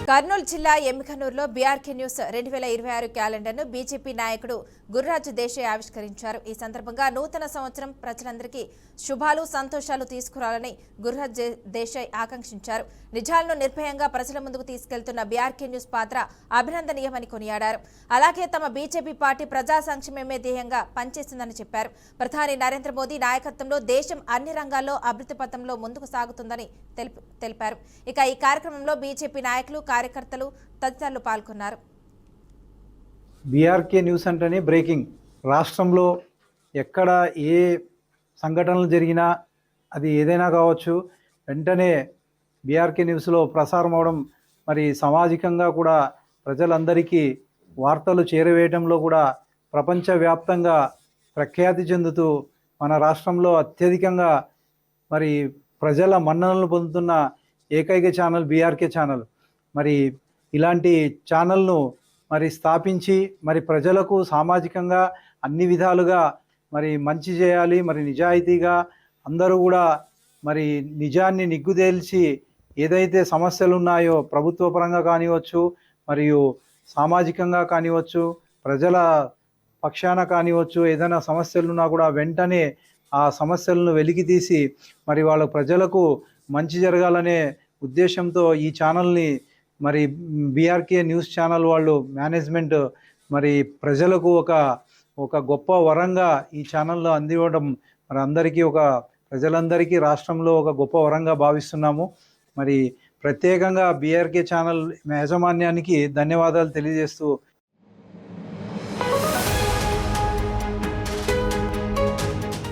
కర్నూలు జిల్లా ఎమ్మికనూరులో BRK news 2026 క్యాలెండర్ను BJP నాయకుడు గుర్రాజు దేశాయ్ ఆవిష్కరించారు. ఈ సందర్భంగా నూతన సంవత్సరం ప్రజలందరికీ శుభాలు సంతోషాలు తీసుకురావాలని గుర్రాజు దేశాయ్ ఆకాంక్షించారు. నిజాలను నిర్భయంగా ప్రజల ముందుకు తీసుకెళ్తున్న బీఆర్కే న్యూస్ పాత్ర అభినందనీయమని కొనియాడారు. అలాగే తమ బీజేపీ పార్టీ ప్రజా సంక్షేమమే ధ్యేయంగా పనిచేస్తుందని చెప్పారు. ప్రధాని నరేంద్ర మోదీ నాయకత్వంలో దేశం అన్ని రంగాల్లో అభివృద్ధి పథంలో ముందుకు సాగుతుందని తెలిపారు. ఇక ఈ కార్యక్రమంలో బీజేపీ నాయకులు కార్యకర్తలు తదితరులు పాల్గొన్నారు. బీఆర్కే న్యూస్ అంటేనే బ్రేకింగ్. రాష్ట్రంలో ఎక్కడ ఏ సంఘటనలు జరిగినా అది ఏదైనా కావచ్చు, వెంటనే బీఆర్కే న్యూస్లో ప్రసారం అవడం, మరి సామాజికంగా కూడా ప్రజలందరికీ వార్తలు చేరవేయడంలో కూడా ప్రపంచవ్యాప్తంగా ప్రఖ్యాతి చెందుతూ మన రాష్ట్రంలో అత్యధికంగా మరి ప్రజల మన్ననలు పొందుతున్న ఏకైక ఛానల్ బీఆర్కే ఛానల్. మరి ఇలాంటి ఛానల్ను మరి స్థాపించి మరి ప్రజలకు సామాజికంగా అన్ని విధాలుగా మరి మంచి చేయాలి, మరి నిజాయితీగా అందరూ కూడా మరి నిజాన్ని నిగ్గుదేల్చి ఏదైతే సమస్యలు ఉన్నాయో ప్రభుత్వ పరంగా కానివచ్చు, మరియు సామాజికంగా కానివచ్చు, ప్రజల పక్షాన కానివచ్చు, ఏదైనా సమస్యలు ఉన్నా కూడా వెంటనే ఆ సమస్యలను వెలికి తీసి మరి వాళ్ళ ప్రజలకు మంచి జరగాలనే ఉద్దేశంతో ఈ ఛానల్ని మరి బీఆర్కే న్యూస్ ఛానల్ వాళ్ళు మేనేజ్మెంట్ మరి ప్రజలకు ఒక గొప్ప వరంగా ఈ ఛానల్లో అందివ్వడం మరి అందరికీ ప్రజలందరికీ రాష్ట్రంలో ఒక గొప్ప వరంగా భావిస్తున్నాము. మరి ప్రత్యేకంగా బీఆర్కే ఛానల్ యాజమాన్యానికి ధన్యవాదాలు తెలియజేస్తూ